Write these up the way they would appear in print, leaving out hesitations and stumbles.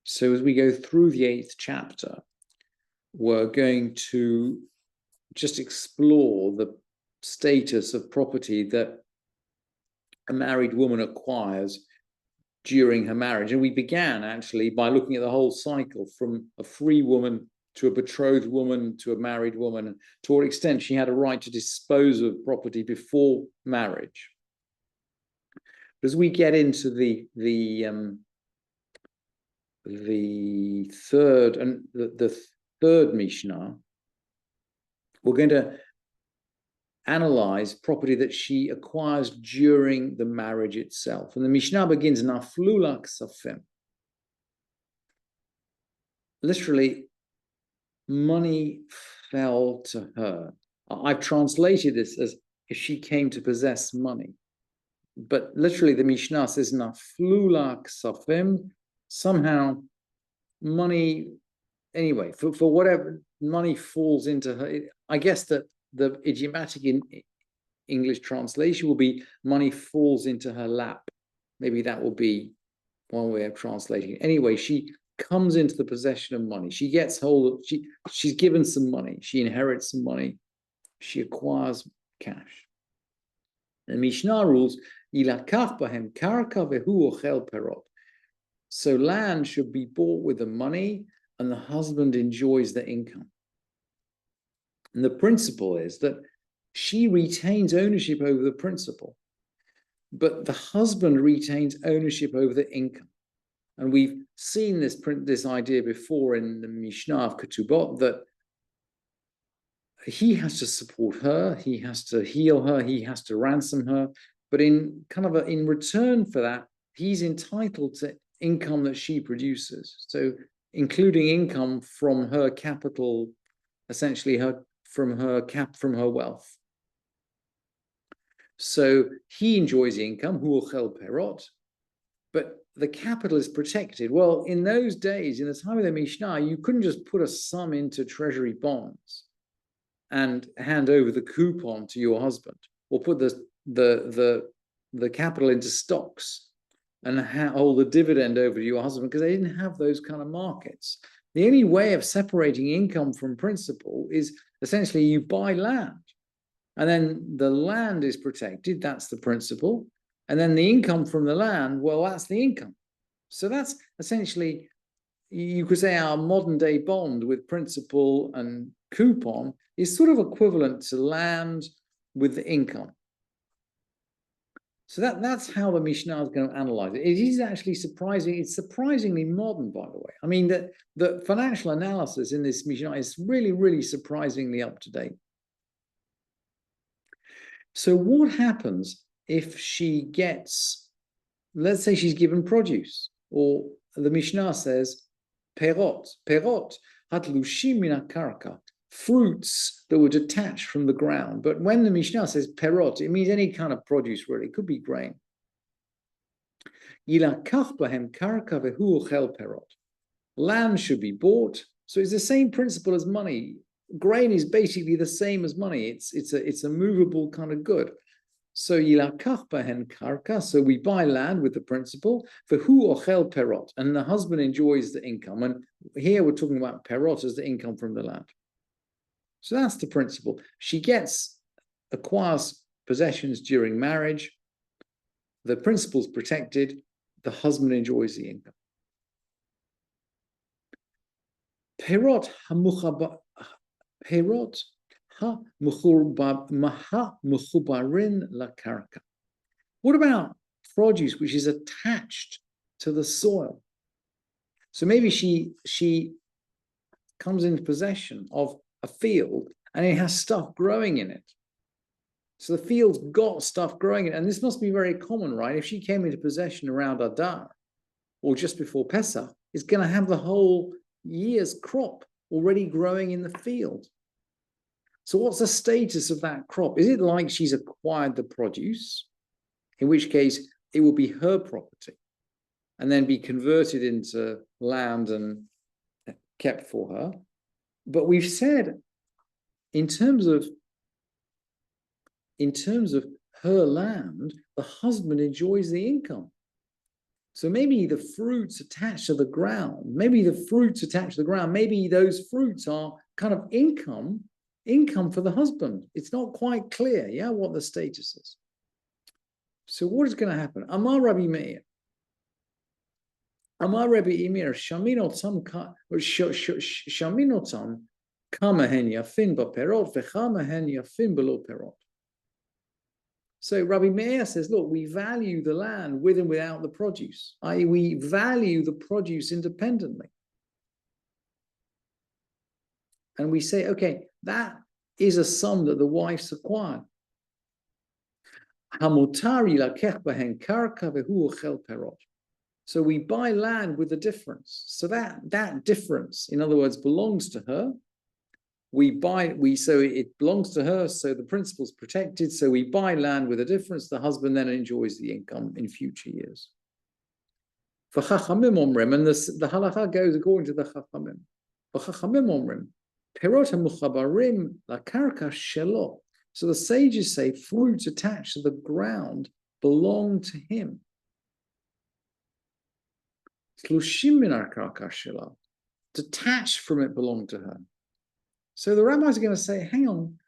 So as we go through the 8th chapter, we're going to just explore the status of property that a married woman acquires during her marriage. And we began actually by looking at the whole cycle from a free woman to a betrothed woman to a married woman, and to what extent she had a right to dispose of property before marriage. But as we get into the third Mishnah, we're going to analyze property that she acquires during the marriage itself. And the Mishnah begins, Naflu ksafim. Literally, money fell to her. I've translated this as if she came to possess money. But literally, the Mishnah says, Naflu ksafim. Somehow, money, anyway, for whatever, money falls into her. I guess that the idiomatic in English translation will be money falls into her lap. Maybe that will be one way of translating it. Anyway, she comes into the possession of money. She gets hold of, she's given some money. She inherits some money. She acquires cash. The Mishnah rules, Ilakach bahem karka vehu ochel perot. So land should be bought with the money, and the husband enjoys the income. And the principle is that she retains ownership over the principal, but the husband retains ownership over the income. And we've seen this idea before in the Mishnah of Ketubot, that he has to support her, he has to heal her, he has to ransom her, but in return for that, he's entitled to income that she produces. So including income from her capital, essentially from her wealth. So he enjoys the income, hu'ochel perot, but the capital is protected. Well, in those days, in the time of the Mishnah, you couldn't just put a sum into treasury bonds and hand over the coupon to your husband, or put the capital into stocks and hold the dividend over to your husband, because they didn't have those kind of markets. The only way of separating income from principal is essentially you buy land, and then the land is protected, that's the principal, and then the income from the land, well, that's the income. So that's essentially, you could say, our modern day bond with principal and coupon is sort of equivalent to land with the income. So that's how the Mishnah is going to analyze it. It is actually surprising. It's surprisingly modern, by the way. I mean, the financial analysis in this Mishnah is really, really surprisingly up to date. So what happens if she gets, let's say she's given produce, or the Mishnah says, perot, hatlushim min karka, fruits that were detached from the ground. But when the Mishnah says perot, it means any kind of produce, really. It could be grain. Yilakach bahem karka vehu ochel perot. Land should be bought. So it's the same principle as money. Grain is basically the same as money. It's a movable kind of good. So yilakach bahem karka. So we buy land with the principle vehu ochel perot, and the husband enjoys the income. And here we're talking about perot as the income from the land. So that's the principle. She acquires possessions during marriage. The principle's protected. The husband enjoys the income. Perot ha-muchubarin la-karka. What about produce which is attached to the soil? So maybe she comes into possession of a field and it has stuff growing in it. So the field's got stuff growing in it. And this must be very common, right? If she came into possession around Adar or just before Pesach, it's going to have the whole year's crop already growing in the field. So what's the status of that crop? Is it like she's acquired the produce, in which case it will be her property and then be converted into land and kept for her? But we've said, in terms of her land, the husband enjoys the income. So maybe the fruits attached to the ground, maybe those fruits are kind of income for the husband. It's not quite clear, yeah, what the status is. So what is going to happen? Amar Rabbi Meir, Shaminotam Kamahen Yafin Baperot, Vechamahen Yafin Below Perot. So Rabbi Meir says, look, we value the land with and without the produce, i.e., we value the produce independently. And we say, okay, that is a sum that the wife's acquired. So we buy land with the difference. So that difference, in other words, belongs to her. So it belongs to her, so the principle's protected, so we buy land with a difference, the husband then enjoys the income in future years. For Chachamim Omrim, and the halacha goes according to the Chachamim. For Chachamim Omrim, Perot HaMuchabarim LaKarka Shelo. So the sages say fruits attached to the ground belong to him. Tlushim min HaKarka Shelo. Detached from it belong to her. So the rabbis are going to say, hang on,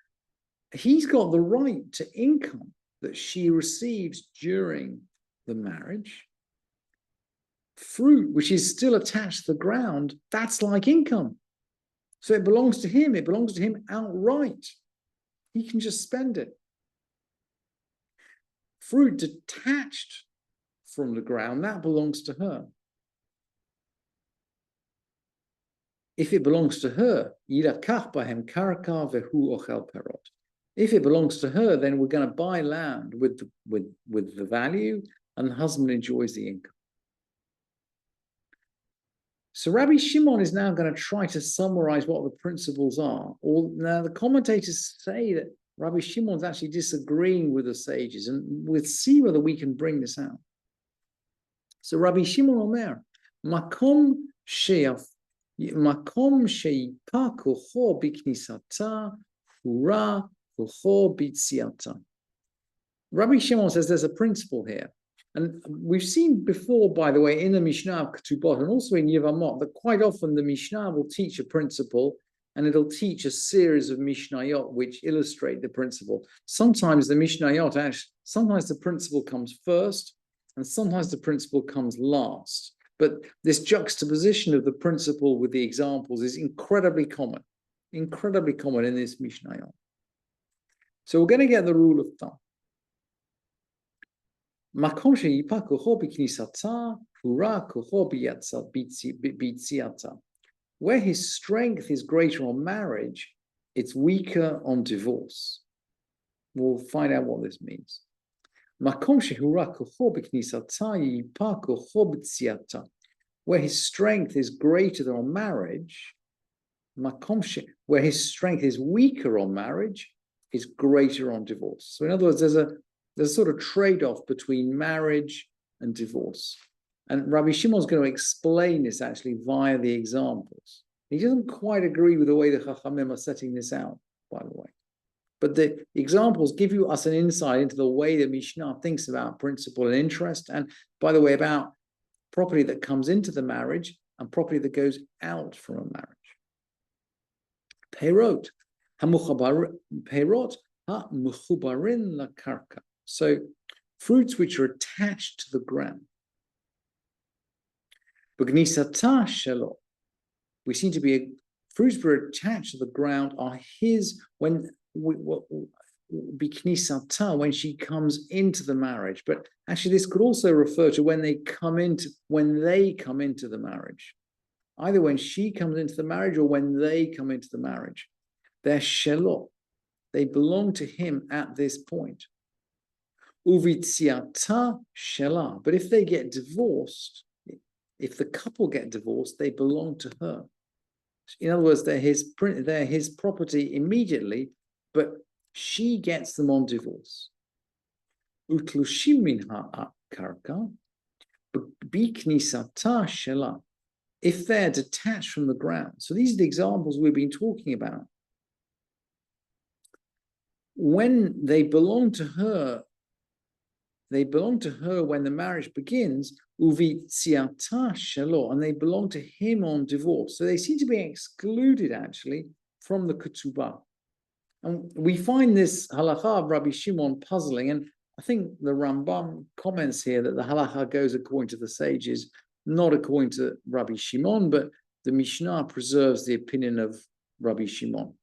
he's got the right to income that she receives during the marriage. Fruit, which is still attached to the ground, that's like income. So it belongs to him. It belongs to him outright. He can just spend it. Fruit detached from the ground, that belongs to her. If it belongs to her, if it belongs to her, then we're going to buy land with the value, and the husband enjoys the income. So Rabbi Shimon is now going to try to summarize what the principles are. Now the commentators say that Rabbi Shimon's actually disagreeing with the sages, and we'll see whether we can bring this out. So Rabbi Shimon Omer, Makom she'af. Makom she'ipa kocho biknisata, hura kocho bitziata. Rabbi Shimon says there's a principle here. And we've seen before, by the way, in the Mishnah of Ketubot and also in Yevamot, that quite often the Mishnah will teach a principle and it'll teach a series of Mishnayot which illustrate the principle. Sometimes the Mishnayot, sometimes the principle comes first and sometimes the principle comes last. But this juxtaposition of the principle with the examples is incredibly common in this Mishnayot. So we're going to get the rule of thumb. Where his strength is greater on marriage, it's weaker on divorce. We'll find out what this means. Where his strength is greater than on marriage, where his strength is weaker on marriage, is greater on divorce. So in other words, there's a sort of trade-off between marriage and divorce. And Rabbi Shimon's going to explain this actually via the examples. He doesn't quite agree with the way the Chachamim are setting this out, by the way. But the examples give us an insight into the way the Mishnah thinks about principle and interest, and, by the way, about property that comes into the marriage and property that goes out from a marriage. Perot ha-mechubarin lakarka. So fruits which are attached to the ground. B'gnisata shelo. We seem to be fruits that are attached to the ground are his when she comes into the marriage. But actually, this could also refer to when they come into the marriage, either when she comes into the marriage or when they come into the marriage. They're shelo. They belong to him at this point. Uvitziata shela. But if they get divorced, if the couple get divorced, they belong to her. In other words, they're his property immediately, but she gets them on divorce. Utlushim min ha'karka biknisata shela. If they're detached from the ground. So these are the examples we've been talking about. When they belong to her, they belong to her when the marriage begins, uvitziata shelo, and they belong to him on divorce. So they seem to be excluded, actually, from the ketubah. And we find this halacha of Rabbi Shimon puzzling, and I think the Rambam comments here that the halacha goes according to the sages, not according to Rabbi Shimon, but the Mishnah preserves the opinion of Rabbi Shimon.